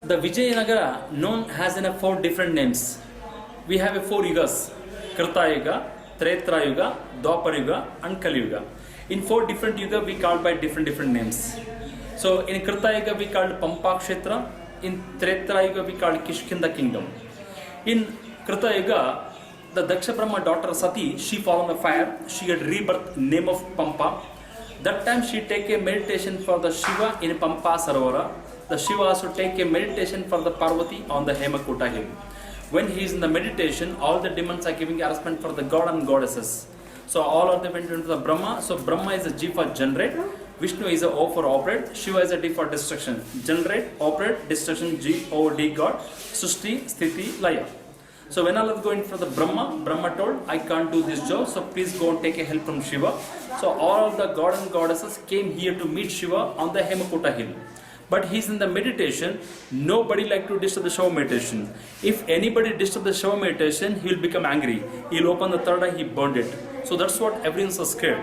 The Vijayanagara known as in a 4 different names. We have a 4 yugas: Krita Yuga, Tretra Yuga, Dwapar Yuga, and Kali Yuga. In 4 different yuga we called by different names. So in Krita Yuga we called Pampa Kshetra. In Tretra Yuga we called Kishkinda kingdom. In Krita Yuga, the Daksha Brahma daughter Sati, she fell on the fire. She had rebirth name of Pampa. That time she take a meditation for the Shiva in Pampa Sarovara. The Shiva also take a meditation for the Parvati on the Hemakuta hill. When he is in the meditation, all the demons are giving harassment for the god and goddesses. So all of them went into the Brahma. So Brahma is a G for generate, Vishnu is a O for operate, Shiva is a D for destruction. Generate, operate, destruction, G, O, D god, Sushti, Sthiti, Laya. So when all of going for the Brahma, Brahma told, I can't do this job, so please go and take a help from Shiva. So all of the god and goddesses came here to meet Shiva on the Hemakuta hill. But he's in the meditation, nobody like to disturb the Shiva meditation. If anybody disturb the Shiva meditation, he will become angry. He'll open the third eye, he burned it. So that's what everyone's scared.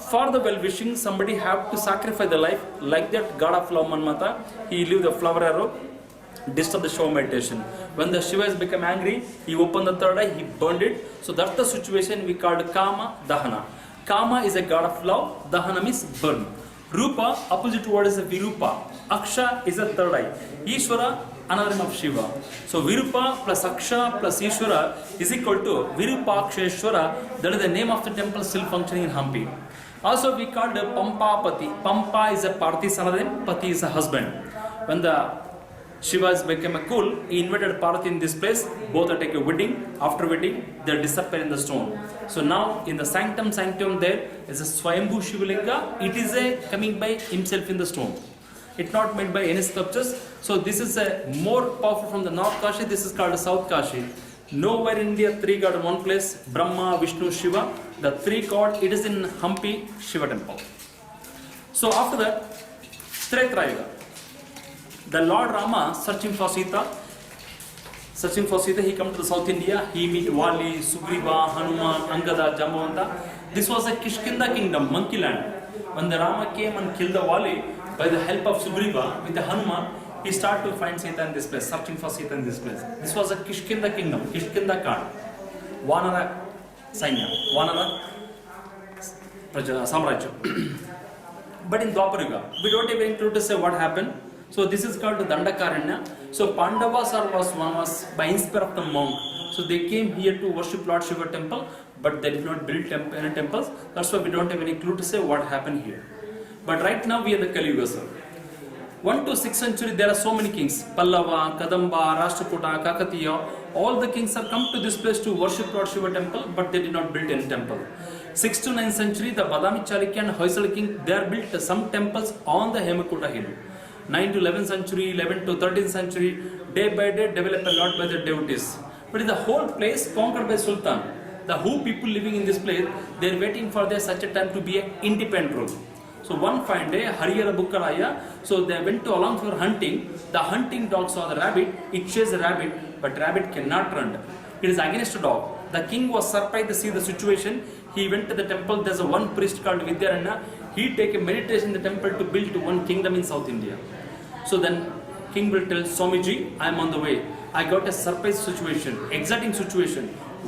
For the well-wishing, somebody have to sacrifice the life. Like that god of love Manmata, he leave the flower arrow, disturb the Shiva meditation. When the Shiva has become angry, he opened the third eye, he burned it. So that's the situation we called Kama Dahana. Kama is a god of love, Dahana means burn. Rupa, opposite word is a Virupa. Aksha is a third eye. Ishvara, another name of Shiva. So Virupa plus Aksha plus Ishvara is equal to Virupaksheshwara. That is the name of the temple still functioning in Hampi. Also we called Pampa Pati. Pampa is a Parthi son of them, Pati is a husband. When the Shiva has become a cool, he invited Parvati in this place. Both are take a wedding. After wedding, they disappear in the stone. So now in the sanctum there is a Swayambhu Shivalinga. It is a coming by himself in the stone. It's not made by any sculptures. So this is a more powerful from the North Kashi. This is called the South Kashi. Nowhere in India 3 god in one place: Brahma, Vishnu, Shiva. The 3 god, it is in Hampi Shiva temple. So after that, Tretra Yuga. The Lord Rama searching for Sita, he come to the South India. He meet Vali, Sugriva, Hanuman, Angada, Jambavanta. This was a Kishkinda kingdom, monkey land. When the Rama came and killed the Vali, by the help of Sugriva with the Hanuman, he started to find Sita in this place, searching for Sita in this place. This was a Kishkinda kingdom, Kishkinda Khan, Vanara Sainya, Vanara Samrajya. But in Dwapar Yuga, we don't even include to say what happened. So this is called the Dandakaranya. So Pandavas was by inspiration of the monk. So they came here to worship Lord Shiva temple, but they did not build any temples. That's why we don't have any clue to say what happened here. But right now we are the Kali Yuga, sir. 1 to 6th century there are so many kings. Pallava, Kadamba, Rashtrakuta, Kakatiya. All the kings have come to this place to worship Lord Shiva temple, but they did not build any temple. 6th to 9th century, the Badami Chalukya and Hoysala king, they are built some temples on the Hemakuta hill. 9 to 11th century, 11 to 13th century, day by day developed a lot by the devotees. But in the whole place conquered by Sultan, the who people living in this place, they are waiting for their such a time to be an independent rule. So one fine day, Harihara Bukkaraya, so they went to along for hunting. The hunting dog saw the rabbit, it chased the rabbit, but rabbit cannot run. It is against a dog. The king was surprised to see the situation. He went to the temple. There's a one priest called Vidyaranya. He take a meditation in the temple to build one kingdom in South India. So then king will tell Swamiji, I am on the way. I got a surprise situation, exciting situation.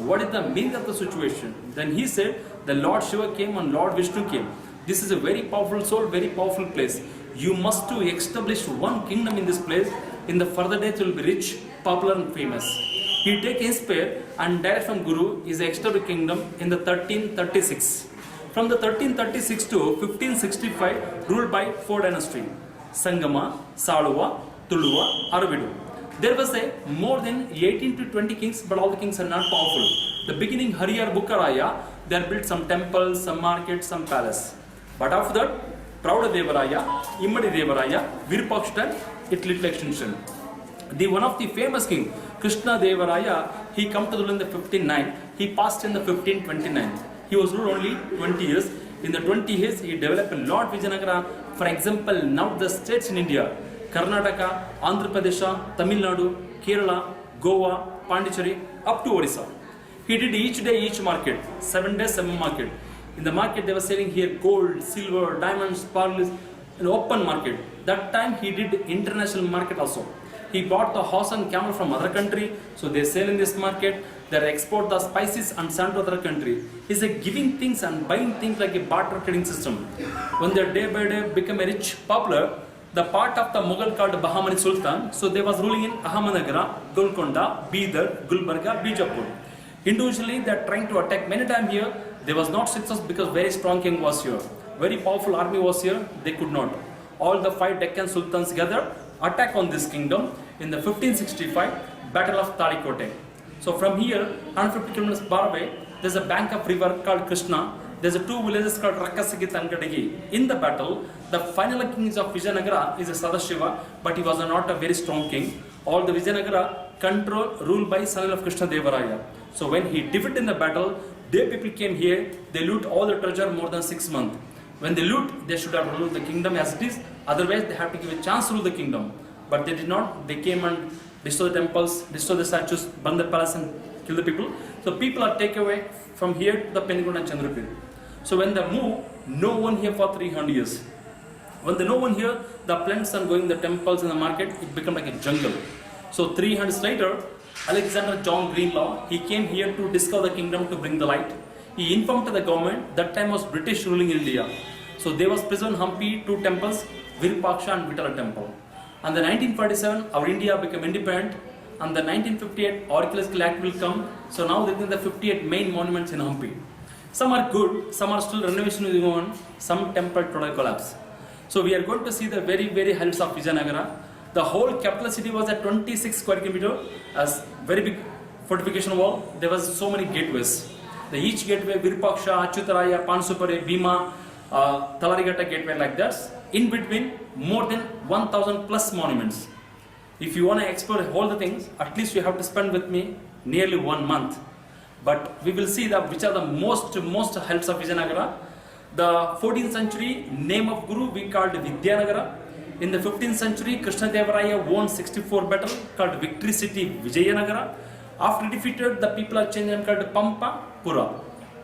What is the meaning of the situation? Then he said, the Lord Shiva came and Lord Vishnu came. This is a very powerful soul, very powerful place. You must to establish one kingdom in this place. In the further days you will be rich, popular and famous. He take inspire and direct from Guru is the external kingdom in the 1336. From the 1336 to 1565 ruled by 4 dynasties: Sangama, Saluva, Tuluva, Aravidu. There was a more than 18 to 20 kings, but all the kings are not powerful. The beginning Harihara Bukkaraya, they built some temples, some markets, some palace. But after that, Prauda Devaraya, Immadi Devaraya, Virupakshita, it little extension. The one of the famous king, Krishna Devaraya, he come to rule in the 1509. He passed in the 1529. He was ruled only 20 years. In the 20 years, he developed a lot Vijayanagara. For example, now the states in India, Karnataka, Andhra Pradesh, Tamil Nadu, Kerala, Goa, Pondicherry, up to Orissa. He did each day, each market, 7 days, 7 market. In the market, they were selling here gold, silver, diamonds, pearls, an open market. That time he did international market also. He bought the horse and camel from other country, so they sell in this market. They export the spices and sand to other country. He's giving things and buying things like a barter trading system. When they day by day become a rich, popular, the part of the Mughal called Bahamani Sultan, so they was ruling in Ahmednagar, Golconda, Bidar, Gulbarga, Bijapur. Individually, they are trying to attack many times here. There was not success because very strong king was here. Very powerful army was here. They could not. All the 5 Deccan Sultans gathered, attack on this kingdom in the 1565 Battle of Talikote. So from here, 150 kilometers far away, there's a bank of river called Krishna. There's 2 villages called Rakkasagi and Kadagi. In the battle, the final king of Vijayanagara is a Sadashiva, but he was not a very strong king. All the Vijayanagara ruled by son of Krishna Devaraya. So when he defeated in the battle, their people came here, they loot all the treasure more than 6 months. When they loot, they should have ruled the kingdom as it is. Otherwise, they have to give a chance to rule the kingdom. But they did not. They came and destroyed the temples, destroyed the statues, burned the palace and killed the people. So people are taken away from here to the Penigund and Chandrapur. So when they move, no one here for 300 years. When there no one here, the plants are going, the temples and the market, it became like a jungle. So 300 years later, Alexander John Greenlaw, he came here to discover the kingdom to bring the light. He informed to the government, that time was British ruling India. So there was present Hampi, 2 temples, Virupaksha and Vitala temple. And the 1947, our India became independent. And the 1958 Archaeological Act will come. So now there are the 58 main monuments in Hampi. Some are good, some are still renovation is going on, some temple total collapse. So we are going to see the very, very highlights of Vijayanagara. The whole capital city was at 26 square kilometer, as very big fortification wall. There was so many gateways. Each gateway, Virupaksha, Achyutaraya, Pansupare, Bhima, Talarigata gateway like that. In between, more than 1000 plus monuments. If you want to explore all the things, at least you have to spend with me nearly 1 month. But we will see that which are the most highlights of Vijayanagara. The 14th century name of Guru we called Vidyanagara. In the 15th century, Krishna Devaraya won 64 battle called Victory City Vijayanagara. After defeated, the people are changed and called Pampa Pura.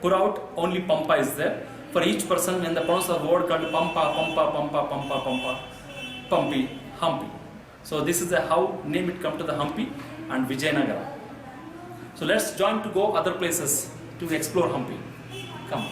Pura out, only Pampa is there. For each person, when the pronounce of the word called Pampa, Pampa, Pampa, Pampa, Pampa, Pampi, Hampi. So this is how name it come to the Hampi and Vijayanagara. So let's join to go other places to explore Hampi. Come.